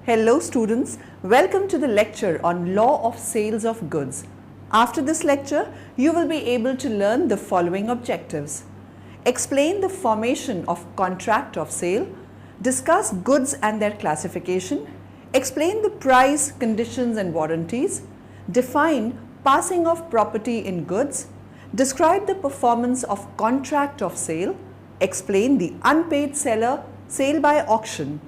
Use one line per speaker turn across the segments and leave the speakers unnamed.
Hello students, welcome to the lecture on Law of Sales of Goods. After this lecture, you will be able to learn the following objectives. Explain the formation of contract of sale, discuss goods and their classification, explain the price, conditions and warranties, define passing of property in goods, describe the performance of contract of sale, explain the unpaid seller, sale by auction.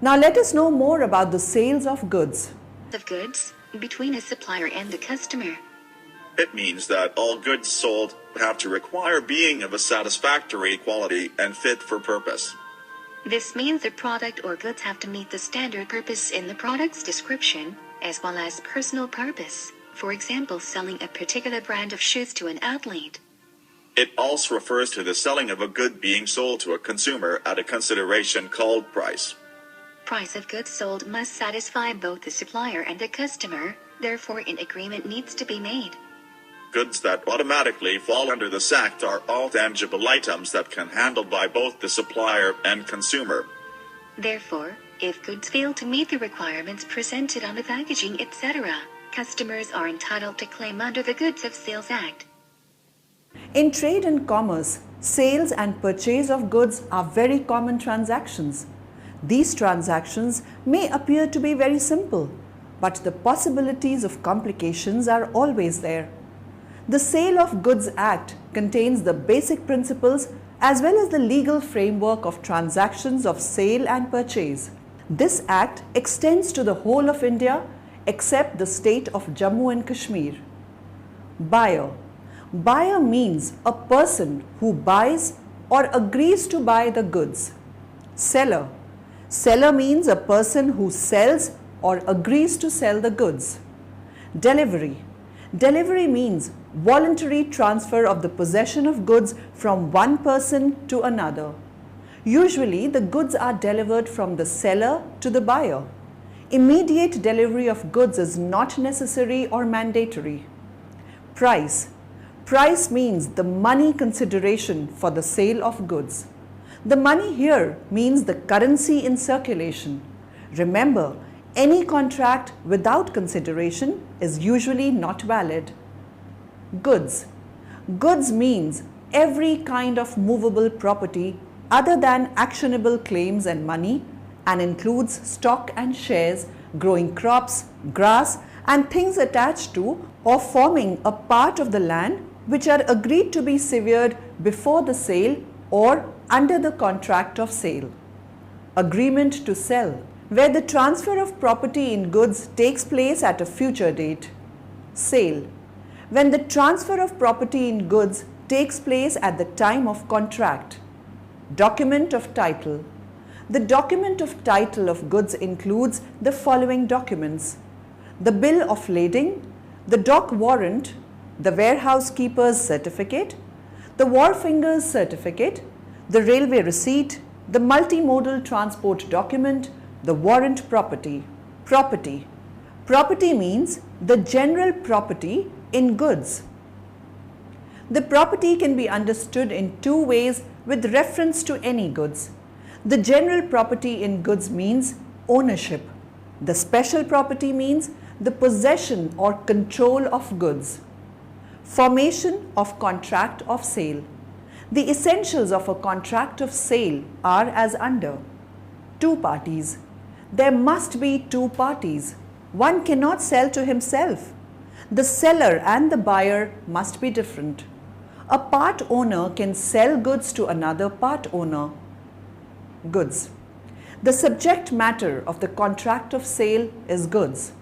Now let us know more about the sales of goods.
Of goods between a supplier and the customer.
It means that all goods sold have to require being of a satisfactory quality and fit for purpose.
This means the product or goods have to meet the standard purpose in the product's description, as well as personal purpose, for example selling a particular brand of shoes to an athlete.
It also refers to the selling of a good being sold to a consumer at a consideration called price.
Price of goods sold must satisfy both the supplier and the customer, therefore an agreement needs to be made.
Goods that automatically fall under this act are all tangible items that can be handled by both the supplier and consumer.
Therefore, if goods fail to meet the requirements presented on the packaging, etc., customers are entitled to claim under the Goods of Sales Act.
In trade and commerce, sales and purchase of goods are very common transactions. These transactions may appear to be very simple, but the possibilities of complications are always there. The Sale of Goods Act contains the basic principles as well as the legal framework of transactions of sale and purchase. This act extends to the whole of India except the state of Jammu and Kashmir. Buyer. Buyer means a person who buys or agrees to buy the goods. Seller. Seller means a person who sells or agrees to sell the goods. Delivery. Delivery means voluntary transfer of the possession of goods from one person to another. Usually, the goods are delivered from the seller to the buyer. Immediate delivery of goods is not necessary or mandatory. Price. Price means the money consideration for the sale of goods. The money here means the currency in circulation. Remember, any contract without consideration is usually not valid. Goods. Goods means every kind of movable property other than actionable claims and money, and includes stock and shares, growing crops, grass and things attached to or forming a part of the land which are agreed to be severed before the sale or under the contract of sale. Agreement to sell, where the transfer of property in goods takes place at a future date. Sale, when the transfer of property in goods takes place at the time of contract. Document of title. The document of title of goods includes the following documents: the bill of lading, the dock warrant, the warehouse keeper's certificate, the wharfinger's certificate, the railway receipt, the multimodal transport document, the warrant property. Property. Property means the general property in goods. The property can be understood in two ways with reference to any goods. The general property in goods means ownership. The special property means the possession or control of goods. Formation of contract of sale. The essentials of a contract of sale are as under. Two parties. There must be two parties. One cannot sell to himself. The seller and the buyer must be different. A part owner can sell goods to another part owner. Goods. The subject matter of the contract of sale is goods.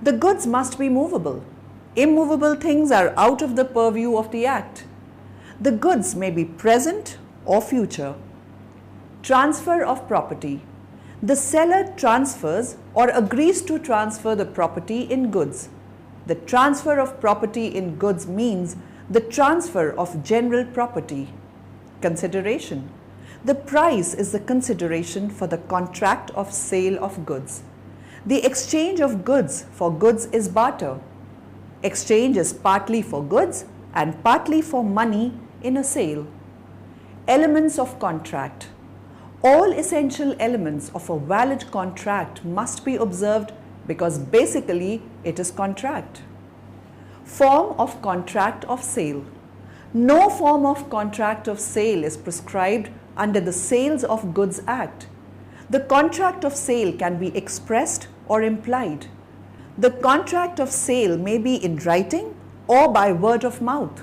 The goods must be movable. Immovable things are out of the purview of the act. The goods may be present or future. Transfer of property. The seller transfers or agrees to transfer the property in goods. The transfer of property in goods means the transfer of general property. Consideration. The price is the consideration for the contract of sale of goods. The exchange of goods for goods is barter. Exchange is partly for goods and partly for money in a sale. Elements of contract. All essential elements of a valid contract must be observed because basically it is contract. Form of contract of sale. No form of contract of sale is prescribed under the Sales of Goods Act. The contract of sale can be expressed or implied. The contract of sale may be in writing or by word of mouth.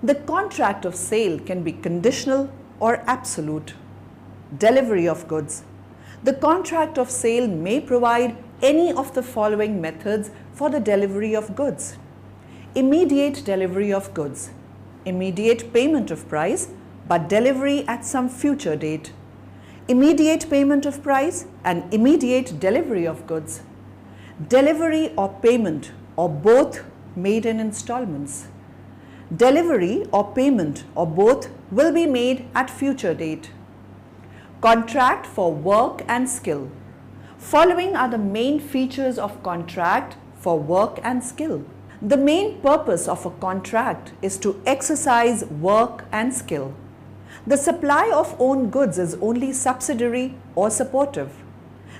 The contract of sale can be conditional or absolute. Delivery of goods. The contract of sale may provide any of the following methods for the delivery of goods. Immediate delivery of goods. Immediate payment of price but delivery at some future date. Immediate payment of price and immediate delivery of goods. Delivery or payment or both made in installments. Delivery or payment or both will be made at future date. Contract for work and skill. Following are the main features of contract for work and skill. The main purpose of a contract is to exercise work and skill. The supply of own goods is only subsidiary or supportive.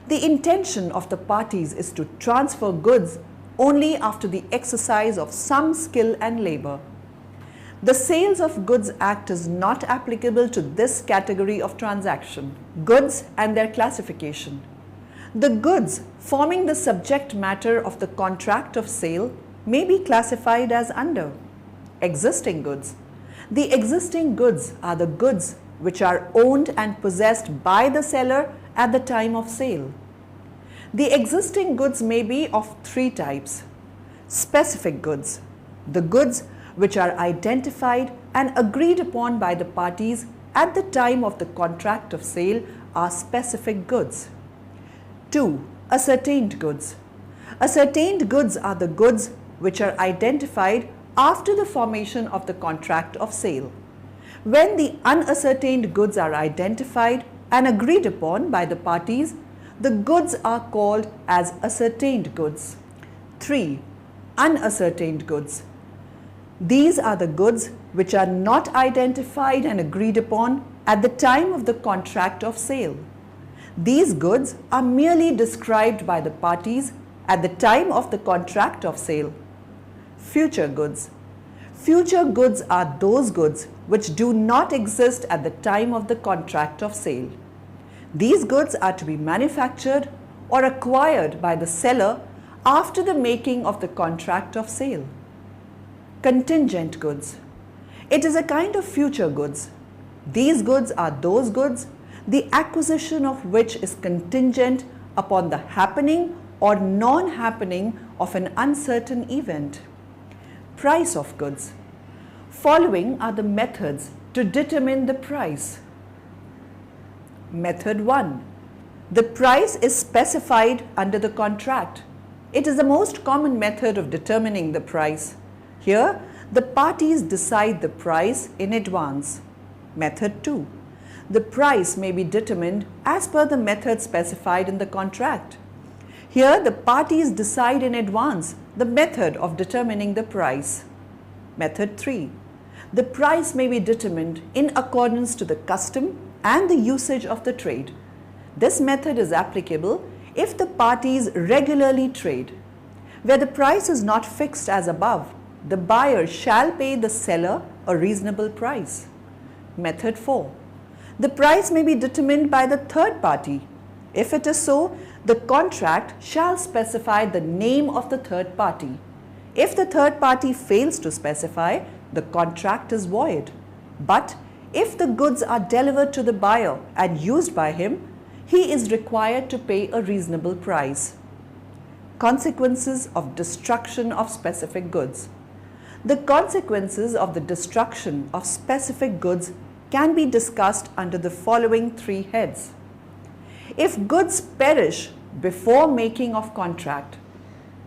The intention of the parties is to transfer goods only after the exercise of some skill and labor. The Sales of Goods Act is not applicable to this category of transaction. Goods and their classification. The goods forming the subject matter of the contract of sale may be classified as under existing goods. The existing goods are the goods which are owned and possessed by the seller at the time of sale. The existing goods may be of three types. Specific goods. The goods which are identified and agreed upon by the parties at the time of the contract of sale are specific goods. 2. Ascertained goods. Ascertained goods are the goods which are identified after the formation of the contract of sale. When the unascertained goods are identified and agreed upon by the parties, the goods are called as ascertained goods. 3. Unascertained goods. These are the goods which are not identified and agreed upon at the time of the contract of sale. These goods are merely described by the parties at the time of the contract of sale. Future goods. Future goods are those goods which do not exist at the time of the contract of sale. These goods are to be manufactured or acquired by the seller after the making of the contract of sale. Contingent goods. It is a kind of future goods. These goods are those goods the acquisition of which is contingent upon the happening or non-happening of an uncertain event. Price of goods. Following are the methods to determine the price. Method 1. The price is specified under the contract. It is the most common method of determining the price. Here, the parties decide the price in advance. Method 2. The price may be determined as per the method specified in the contract. Here, the parties decide in advance the method of determining the price. Method 3. The price may be determined in accordance to the custom and the usage of the trade. This method is applicable if the parties regularly trade. Where the price is not fixed as above, the buyer shall pay the seller a reasonable price. Method 4. The price may be determined by the third party. If it is so, the contract shall specify the name of the third party. If the third party fails to specify, the contract is void. But if the goods are delivered to the buyer and used by him, he is required to pay a reasonable price. Consequences of destruction of specific goods. The consequences of the destruction of specific goods can be discussed under the following three heads. If goods perish before making of contract,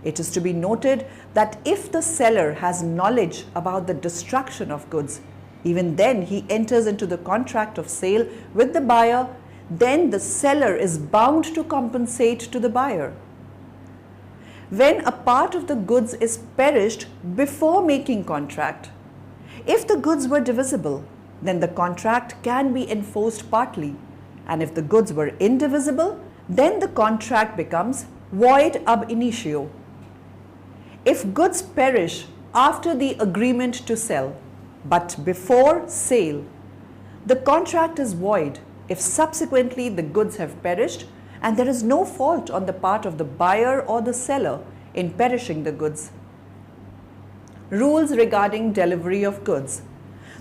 it is to be noted that if the seller has knowledge about the destruction of goods, even then he enters into the contract of sale with the buyer, then the seller is bound to compensate to the buyer. When a part of the goods is perished before making contract, if the goods were divisible, then the contract can be enforced partly, and if the goods were indivisible, then the contract becomes void ab initio. If goods perish after the agreement to sell, but before sale, the contract is void if subsequently the goods have perished and there is no fault on the part of the buyer or the seller in perishing the goods. Rules regarding delivery of goods.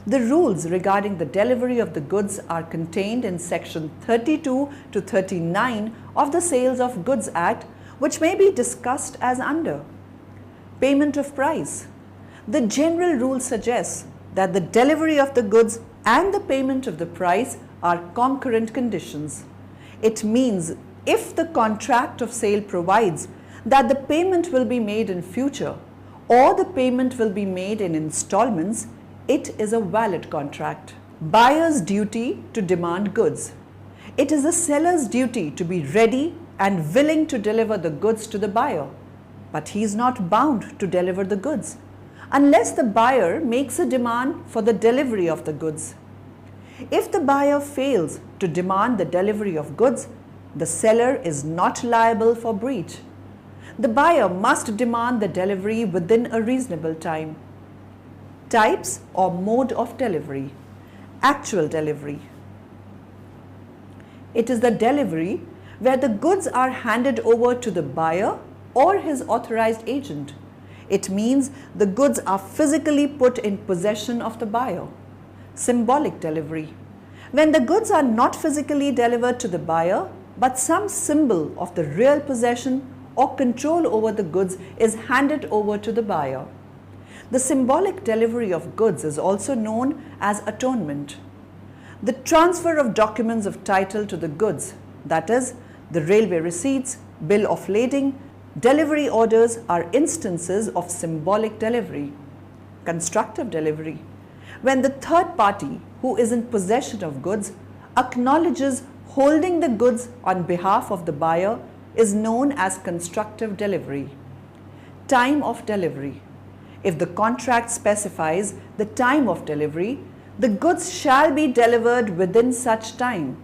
The rules regarding the delivery of the goods are contained in section 32 to 39 of the Sales of Goods Act, which may be discussed as under. Payment of price. The general rule suggests that the delivery of the goods and the payment of the price are concurrent conditions. It means if the contract of sale provides that the payment will be made in future or the payment will be made in installments, it is a valid contract. Buyer's duty to demand goods. It is the seller's duty to be ready and willing to deliver the goods to the buyer, but he is not bound to deliver the goods unless the buyer makes a demand for the delivery of the goods. If the buyer fails to demand the delivery of goods, the seller is not liable for breach. The buyer must demand the delivery within a reasonable time. Types or mode of delivery. Actual delivery. It is the delivery where the goods are handed over to the buyer or his authorized agent. It means the goods are physically put in possession of the buyer. Symbolic delivery. When the goods are not physically delivered to the buyer, but some symbol of the real possession or control over the goods is handed over to the buyer. The symbolic delivery of goods is also known as atonement. The transfer of documents of title to the goods, that is, the railway receipts, bill of lading, delivery orders are instances of symbolic delivery. Constructive delivery. When the third party who is in possession of goods acknowledges holding the goods on behalf of the buyer is known as constructive delivery. Time of delivery. If the contract specifies the time of delivery, the goods shall be delivered within such time.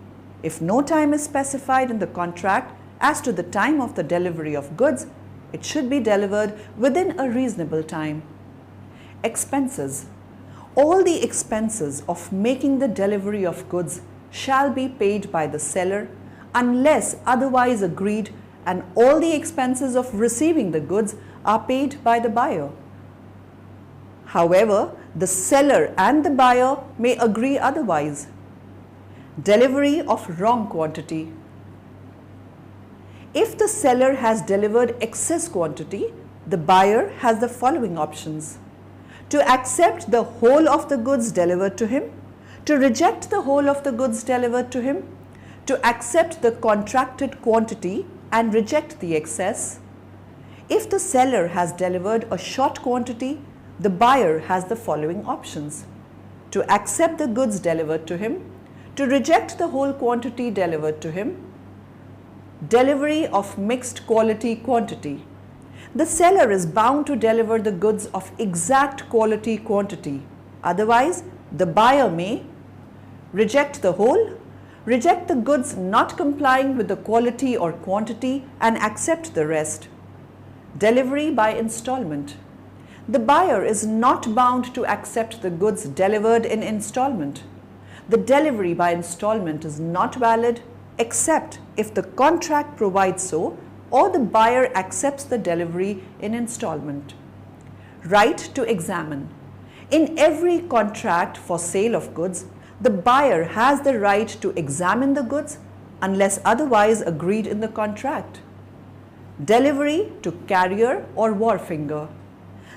If no time is specified in the contract as to the time of the delivery of goods, it should be delivered within a reasonable time. Expenses. All the expenses of making the delivery of goods shall be paid by the seller unless otherwise agreed, and all the expenses of receiving the goods are paid by the buyer. However, the seller and the buyer may agree otherwise. Delivery of wrong quantity. If the seller has delivered excess quantity, the buyer has the following options: to accept the whole of the goods delivered to him, to reject the whole of the goods delivered to him, to accept the contracted quantity and reject the excess. If the seller has delivered a short quantity, the buyer has the following options: to accept the goods delivered to him, to reject the whole quantity delivered to him. Delivery of mixed quality quantity. The seller is bound to deliver the goods of exact quality quantity. Otherwise, the buyer may reject the whole, reject the goods not complying with the quality or quantity, and accept the rest. Delivery by installment. The buyer is not bound to accept the goods delivered in installment. The delivery by installment is not valid except if the contract provides so or the buyer accepts the delivery in installment. Right to examine. In every contract for sale of goods, the buyer has the right to examine the goods unless otherwise agreed in the contract. Delivery to carrier or wharfinger.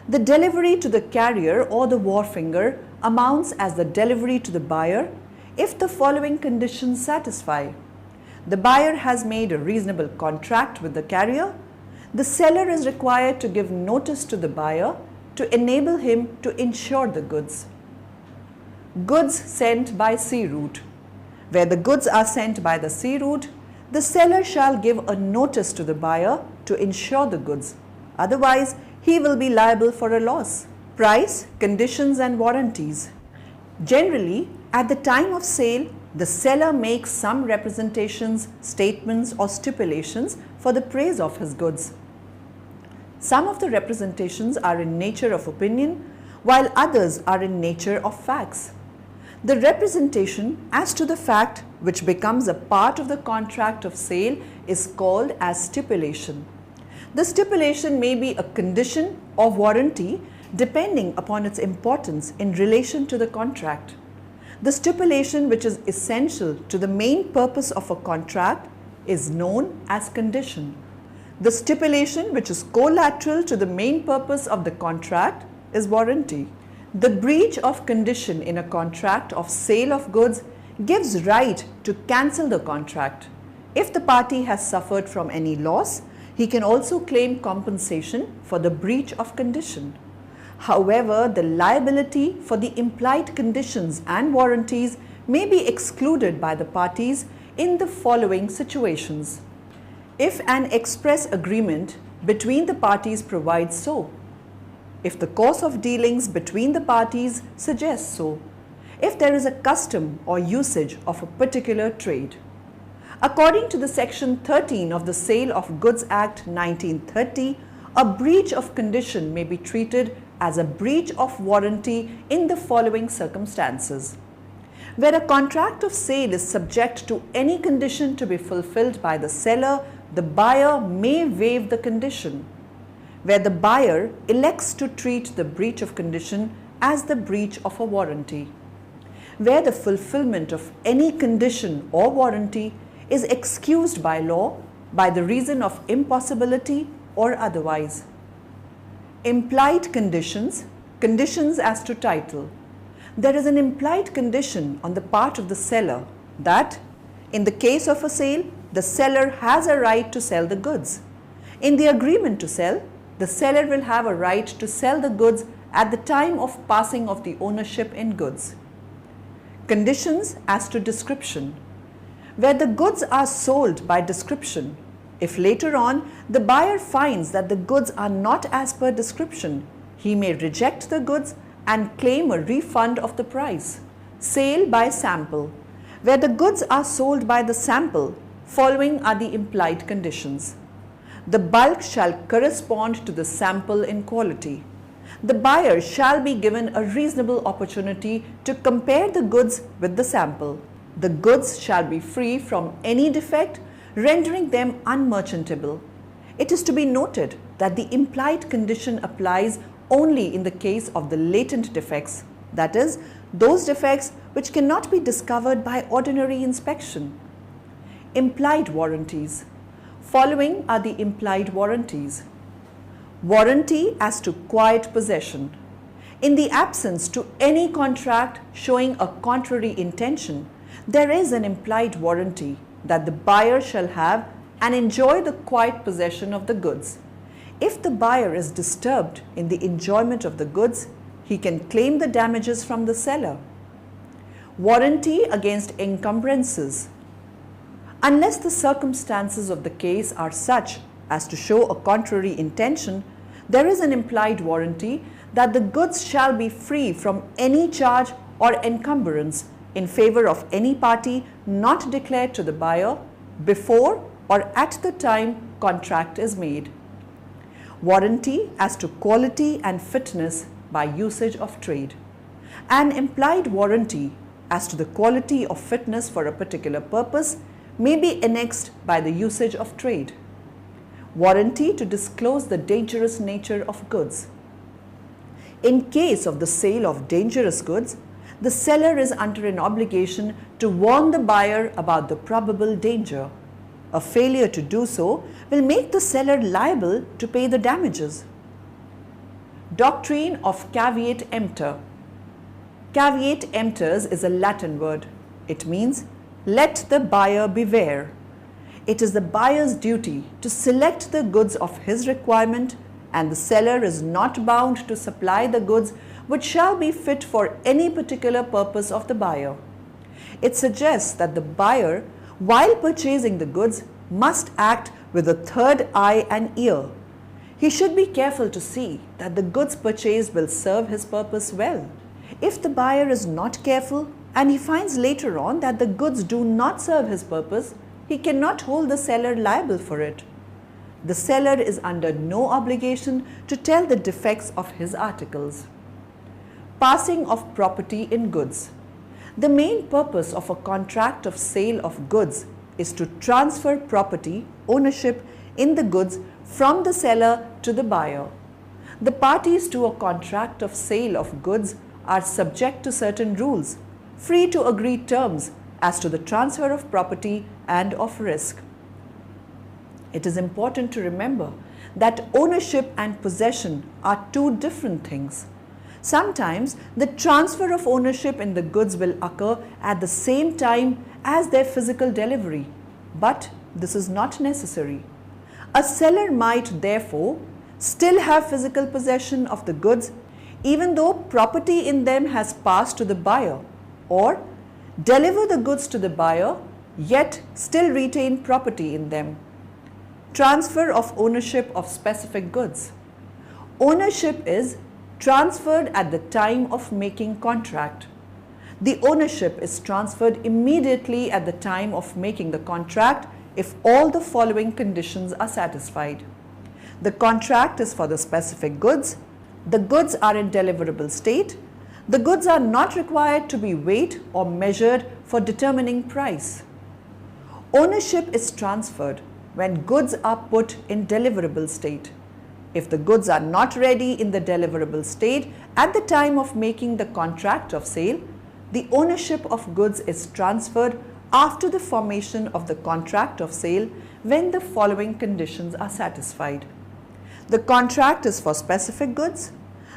The delivery to the carrier or the wharfinger amounts as the delivery to the buyer if the following conditions satisfy: the buyer has made a reasonable contract with the carrier, the seller is required to give notice to the buyer to enable him to insure the goods. Goods sent by sea route. Where the goods are sent by the sea route, the seller shall give a notice to the buyer to insure the goods. Otherwise, he will be liable for a loss. Price, conditions and warranties. Generally, at the time of sale, the seller makes some representations, statements or stipulations for the praise of his goods. Some of the representations are in nature of opinion, while others are in nature of facts. The representation as to the fact which becomes a part of the contract of sale is called as stipulation. The stipulation may be a condition or warranty depending upon its importance in relation to the contract. The stipulation which is essential to the main purpose of a contract is known as condition. The stipulation which is collateral to the main purpose of the contract is warranty. The breach of condition in a contract of sale of goods gives right to cancel the contract. If the party has suffered from any loss, he can also claim compensation for the breach of condition. However, the liability for the implied conditions and warranties may be excluded by the parties in the following situations. If an express agreement between the parties provides so, if the course of dealings between the parties suggests so, if there is a custom or usage of a particular trade. According to the Section 13 of the Sale of Goods Act 1930, a breach of condition may be treated as a breach of warranty in the following circumstances. Where a contract of sale is subject to any condition to be fulfilled by the seller, the buyer may waive the condition. Where the buyer elects to treat the breach of condition as the breach of a warranty. Where the fulfillment of any condition or warranty is excused by law by the reason of impossibility or otherwise. Implied conditions, conditions as to title. There is an implied condition on the part of the seller that, in the case of a sale, the seller has a right to sell the goods. In the agreement to sell, the seller will have a right to sell the goods at the time of passing of the ownership in goods. Conditions as to description. Where the goods are sold by description, if later on the buyer finds that the goods are not as per description, he may reject the goods and claim a refund of the price. Sale by sample. Where the goods are sold by the sample, following are the implied conditions. The bulk shall correspond to the sample in quality. The buyer shall be given a reasonable opportunity to compare the goods with the sample. The goods shall be free from any defect, rendering them unmerchantable. It is to be noted that the implied condition applies only in the case of the latent defects, that is, those defects which cannot be discovered by ordinary inspection. Implied warranties. Following are the implied warranties. Warranty as to quiet possession. In the absence to any contract showing a contrary intention, there is an implied warranty that the buyer shall have and enjoy the quiet possession of the goods. If the buyer is disturbed in the enjoyment of the goods, he can claim the damages from the seller. Warranty against encumbrances. Unless the circumstances of the case are such as to show a contrary intention, there is an implied warranty that the goods shall be free from any charge or encumbrance in favor of any party not declared to the buyer before or at the time contract is made. Warranty as to quality and fitness by usage of trade. An implied warranty as to the quality of fitness for a particular purpose may be annexed by the usage of trade. Warranty to disclose the dangerous nature of goods. In case of the sale of dangerous goods, the seller is under an obligation to warn the buyer about the probable danger. A failure to do so will make the seller liable to pay the damages. Doctrine of caveat emptor. Caveat emptors is a Latin word. It means, let the buyer beware. It is the buyer's duty to select the goods of his requirement, and the seller is not bound to supply the goods which shall be fit for any particular purpose of the buyer. It suggests that the buyer, while purchasing the goods, must act with a third eye and ear. He should be careful to see that the goods purchased will serve his purpose well. If the buyer is not careful and he finds later on that the goods do not serve his purpose, he cannot hold the seller liable for it. The seller is under no obligation to tell the defects of his articles. Passing of property in goods. The main purpose of a contract of sale of goods is to transfer property, ownership in the goods from the seller to the buyer. The parties to a contract of sale of goods are subject to certain rules, free to agree terms as to the transfer of property and of risk. It is important to remember that ownership and possession are two different things. Sometimes the transfer of ownership in the goods will occur at the same time as their physical delivery, but this is not necessary. A seller might therefore still have physical possession of the goods even though property in them has passed to the buyer, or deliver the goods to the buyer yet still retain property in them. Transfer of ownership of specific goods. Ownership is transferred at the time of making contract. The ownership is transferred immediately at the time of making the contract if all the following conditions are satisfied. The contract is for the specific goods. The goods are in deliverable state. The goods are not required to be weighed or measured for determining price. Ownership is transferred when goods are put in deliverable state. If the goods are not ready in the deliverable state at the time of making the contract of sale, the ownership of goods is transferred after the formation of the contract of sale when the following conditions are satisfied. The contract is for specific goods.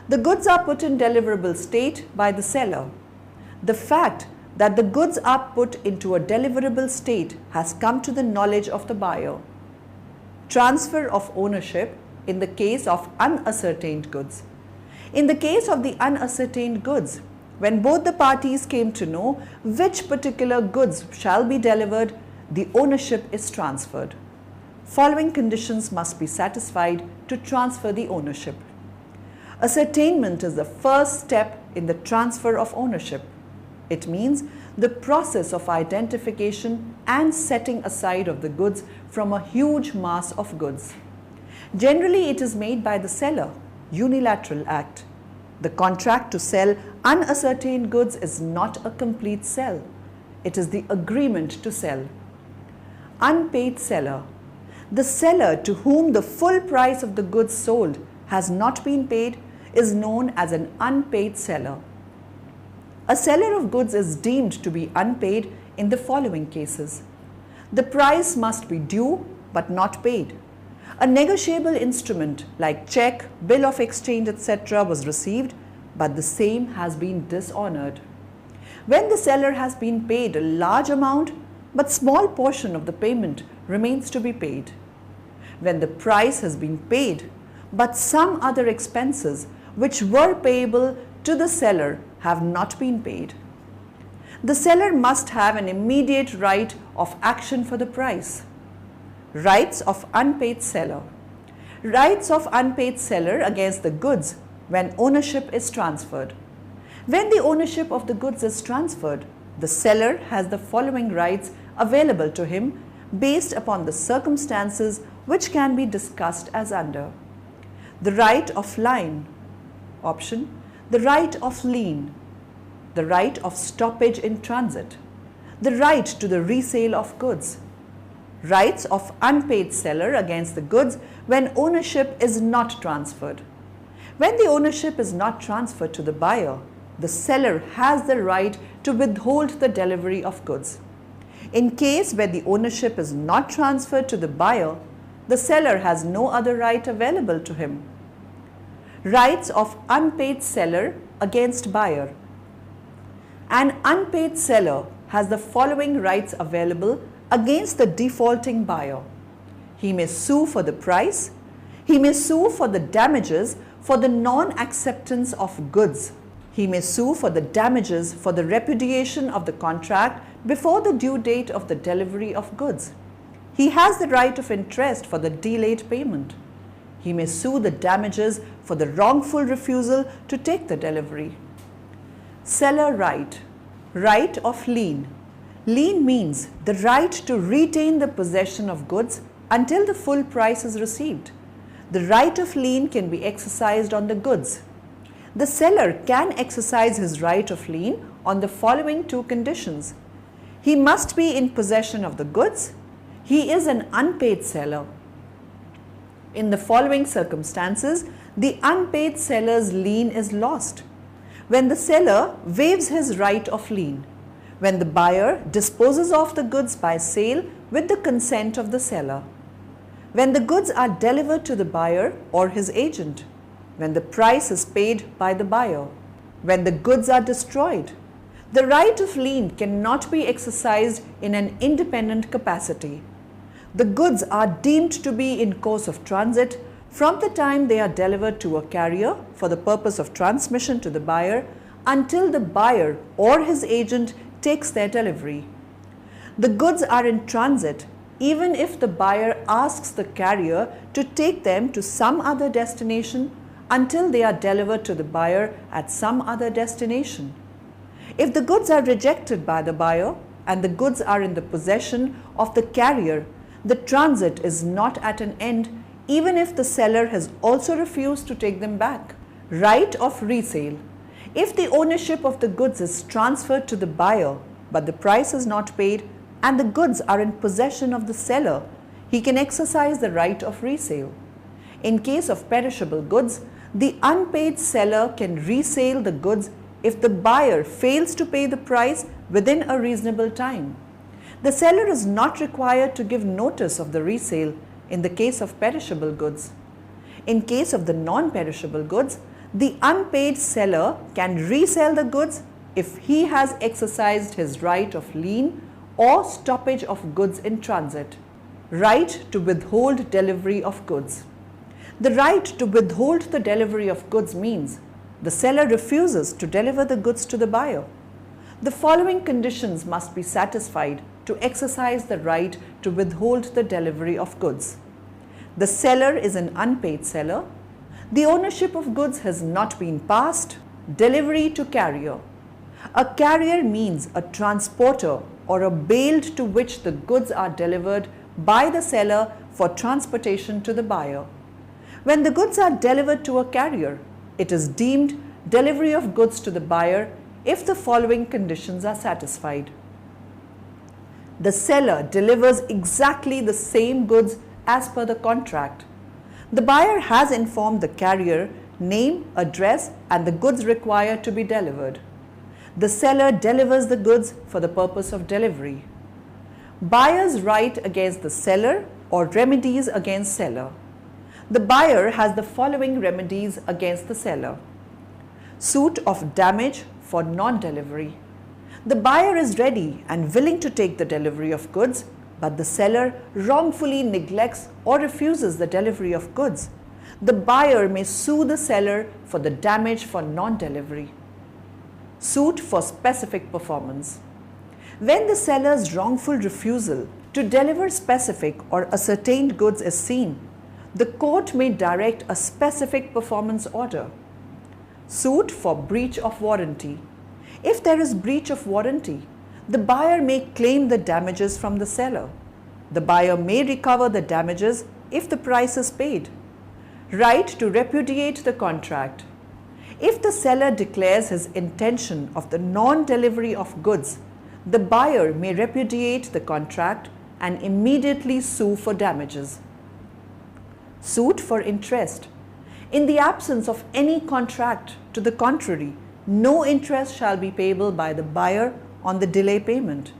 The goods are put in deliverable state by the seller. The fact that the goods are put into a deliverable state has come to the knowledge of the buyer. Transfer of ownership in the case of unascertained goods. In the case of the unascertained goods, when both the parties came to know which particular goods shall be delivered, the ownership is transferred. Following conditions must be satisfied to transfer the ownership. Ascertainment is the first step in the transfer of ownership. It means the process of identification and setting aside of the goods from a huge mass of goods. Generally, it is made by the seller, unilateral act. The contract to sell unascertained goods is not a complete sale. It is the agreement to sell. Unpaid seller. The seller to whom the full price of the goods sold has not been paid is known as an unpaid seller. A seller of goods is deemed to be unpaid in the following cases. The price must be due but not paid. A negotiable instrument like check, bill of exchange, etc. was received, but the same has been dishonored. When the seller has been paid a large amount, but small portion of the payment remains to be paid. When the price has been paid, but some other expenses which were payable to the seller have not been paid. The seller must have an immediate right of action for the price. Rights of unpaid seller. Rights of unpaid seller against the goods when ownership is transferred. When the ownership of the goods is transferred, the seller has the following rights available to him based upon the circumstances which can be discussed as under. The right of line. Option. The right of lien. The right of stoppage in transit. The right to the resale of goods. Rights of unpaid seller against the goods when ownership is not transferred. When the ownership is not transferred to the buyer, the seller has the right to withhold the delivery of goods. In case where the ownership is not transferred to the buyer, the seller has no other right available to him. Rights of unpaid seller against buyer. An unpaid seller has the following rights available against the defaulting buyer. He may sue for the price. He may sue for the damages for the non-acceptance of goods. He may sue for the damages for the repudiation of the contract before the due date of the delivery of goods. He has the right of interest for the delayed payment. He may sue the damages for the wrongful refusal to take the delivery. seller right. Right of lien. Lien means the right to retain the possession of goods until the full price is received. The right of lien can be exercised on the goods. The seller can exercise his right of lien on the following two conditions. He must be in possession of the goods. He is an unpaid seller. In the following circumstances, the unpaid seller's lien is lost. When the seller waives his right of lien, when the buyer disposes of the goods by sale with the consent of the seller, when the goods are delivered to the buyer or his agent, when the price is paid by the buyer, when the goods are destroyed. The right of lien cannot be exercised in an independent capacity. The goods are deemed to be in course of transit from the time they are delivered to a carrier for the purpose of transmission to the buyer until the buyer or his agent takes their delivery. The goods are in transit even if the buyer asks the carrier to take them to some other destination until they are delivered to the buyer at some other destination. If the goods are rejected by the buyer and the goods are in the possession of the carrier, the transit is not at an end even if the seller has also refused to take them back. Right of resale. If the ownership of the goods is transferred to the buyer but the price is not paid and the goods are in possession of the seller, he can exercise the right of resale. In case of perishable goods, the unpaid seller can resale the goods if the buyer fails to pay the price within a reasonable time. The seller is not required to give notice of the resale in the case of perishable goods. In case of the non-perishable goods, the unpaid seller can resell the goods if he has exercised his right of lien or stoppage of goods in transit. Right to withhold delivery of goods. The right to withhold the delivery of goods means the seller refuses to deliver the goods to the buyer. The following conditions must be satisfied to exercise the right to withhold the delivery of goods. The seller is an unpaid seller. The ownership of goods has not been passed. Delivery to carrier. A carrier means a transporter or a bale to which the goods are delivered by the seller for transportation to the buyer. When the goods are delivered to a carrier, it is deemed delivery of goods to the buyer if the following conditions are satisfied. The seller delivers exactly the same goods as per the contract. The buyer has informed the carrier name, address, and the goods required to be delivered. The seller delivers the goods for the purpose of delivery. Buyer's right against the seller or remedies against seller. The buyer has the following remedies against the seller. Suit of damage for non-delivery. The buyer is ready and willing to take the delivery of goods, but the seller wrongfully neglects or refuses the delivery of goods. The buyer may sue the seller for the damage for non-delivery. Suit for specific performance. When the seller's wrongful refusal to deliver specific or ascertained goods is seen, the court may direct a specific performance order. Suit for breach of warranty. If there is breach of warranty, the buyer may claim the damages from the seller. The buyer may recover the damages if the price is paid. Right to repudiate the contract. If the seller declares his intention of the non-delivery of goods, the buyer may repudiate the contract and immediately sue for damages. Suit for interest. In the absence of any contract to the contrary, no interest shall be payable by the buyer on the delay payment.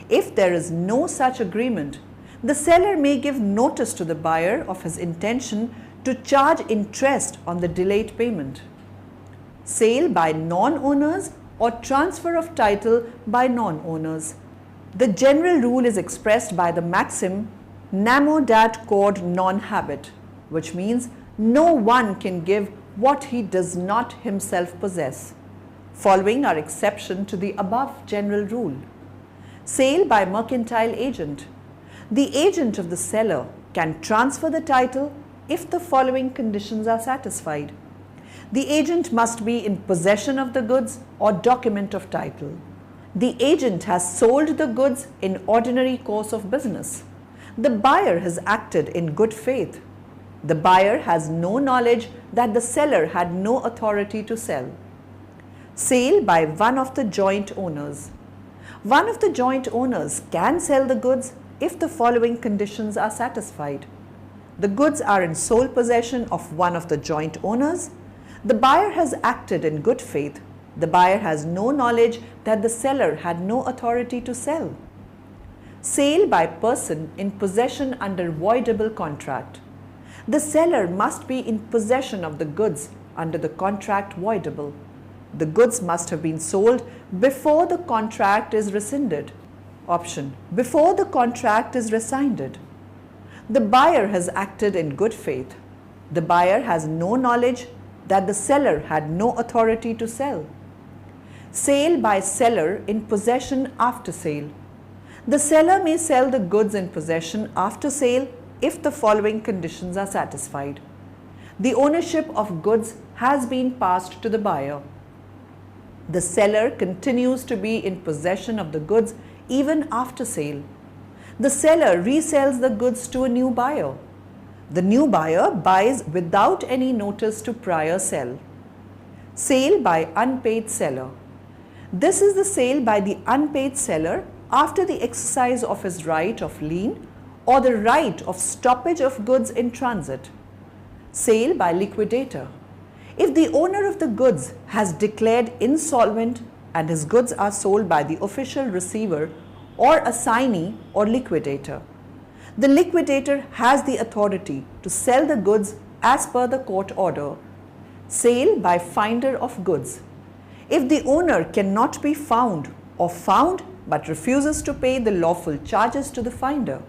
If there is no such agreement, the seller may give notice to the buyer of his intention to charge interest on the delayed payment. Sale by non-owners or transfer of title by non-owners. The general rule is expressed by the maxim nemo dat quod non habet, which means no one can give what he does not himself possess. Following are exception to the above general rule. Sale by mercantile agent. The agent of the seller can transfer the title if the following conditions are satisfied. The agent must be in possession of the goods or document of title. The agent has sold the goods in ordinary course of business. The buyer has acted in good faith. The buyer has no knowledge that the seller had no authority to sell. Sale by one of the joint owners. One of the joint owners can sell the goods if the following conditions are satisfied. The goods are in sole possession of one of the joint owners. The buyer has acted in good faith. The buyer has no knowledge that the seller had no authority to sell. Sale by person in possession under voidable contract. The seller must be in possession of the goods under the contract voidable. The goods must have been sold before the contract is rescinded. Option: before the contract is rescinded. The buyer has acted in good faith. The buyer has no knowledge that the seller had no authority to sell. Sale by seller in possession after sale. The seller may sell the goods in possession after sale if the following conditions are satisfied. The ownership of goods has been passed to the buyer. The seller continues to be in possession of the goods even after sale. The seller resells the goods to a new buyer. The new buyer buys without any notice to prior sale. Sale by unpaid seller. This is the sale by the unpaid seller after the exercise of his right of lien or the right of stoppage of goods in transit. Sale by liquidator. If the owner of the goods has declared insolvent and his goods are sold by the official receiver or assignee or liquidator, the liquidator has the authority to sell the goods as per the court order. Sale by finder of goods. If the owner cannot be found or found but refuses to pay the lawful charges to the finder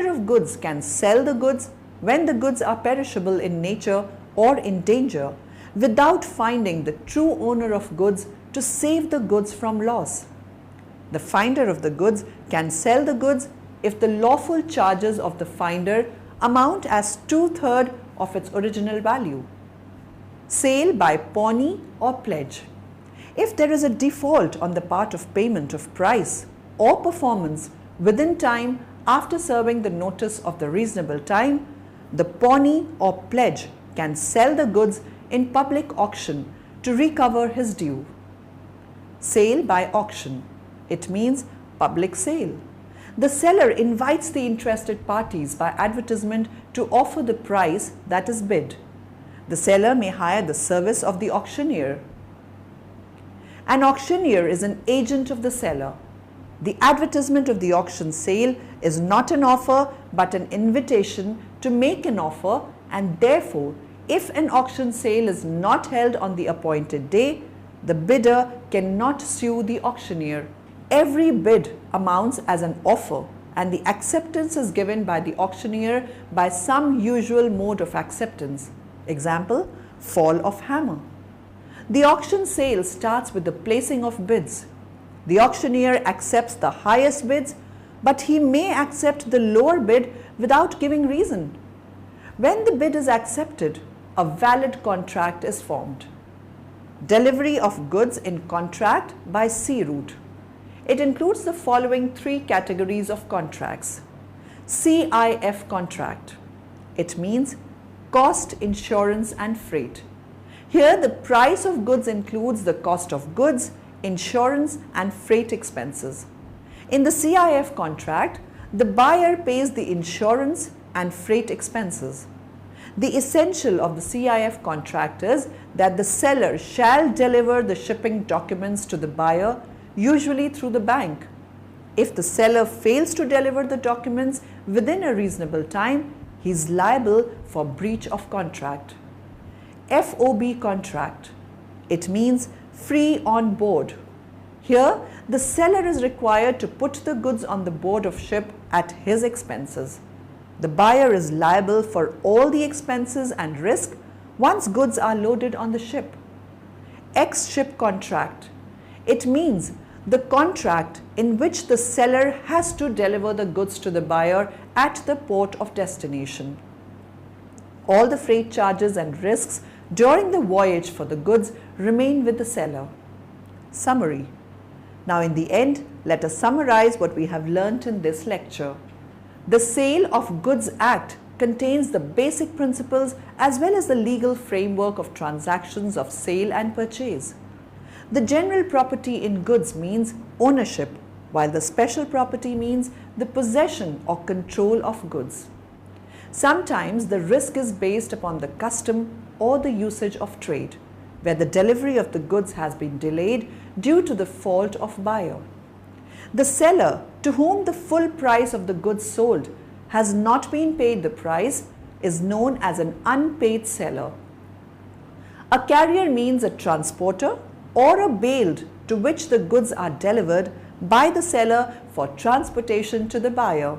of goods can sell the goods when the goods are perishable in nature or in danger without finding the true owner of goods to save the goods from loss. The finder of the goods can sell the goods if the lawful charges of the finder amount as 2/3 of its original value. Sale by pawnee or pledge. If there is a default on the part of payment of price or performance within time after serving the notice of the reasonable time, the pawnee or pledge can sell the goods in public auction to recover his due. Sale by auction. It means public sale. The seller invites the interested parties by advertisement to offer the price that is bid. The seller may hire the service of the auctioneer. An auctioneer is an agent of the seller. The advertisement of the auction sale is not an offer but an invitation to make an offer, and therefore if an auction sale is not held on the appointed day, the bidder cannot sue the auctioneer. Every bid amounts as an offer and the acceptance is given by the auctioneer by some usual mode of acceptance. Example, fall of hammer. The auction sale starts with the placing of bids. The auctioneer accepts the highest bids, but he may accept the lower bid without giving reason. When the bid is accepted, a valid contract is formed. Delivery of goods in contract by sea route. It includes the following 3 categories of contracts. CIF contract. It means cost, insurance and freight. Here the price of goods includes the cost of goods, insurance and freight expenses. In the CIF contract, the buyer pays the insurance and freight expenses. The essential of the CIF contract is that the seller shall deliver the shipping documents to the buyer, usually through the bank. If the seller fails to deliver the documents within a reasonable time, he is liable for breach of contract. FOB contract. It means free on board. Here, the seller is required to put the goods on the board of ship at his expenses. The buyer is liable for all the expenses and risk once goods are loaded on the ship. Ex-ship contract. It means the contract in which the seller has to deliver the goods to the buyer at the port of destination. All the freight charges and risks during the voyage for the goods remain with the seller. Summary. Now in the end, let us summarize what we have learnt in this lecture. The Sale of Goods Act contains the basic principles as well as the legal framework of transactions of sale and purchase. The general property in goods means ownership, while the special property means the possession or control of goods. Sometimes the risk is based upon the custom or the usage of trade, where the delivery of the goods has been delayed due to the fault of buyer. The seller, to whom the full price of the goods sold has not been paid the price, is known as an unpaid seller. A carrier means a transporter or a bale to which the goods are delivered by the seller for transportation to the buyer.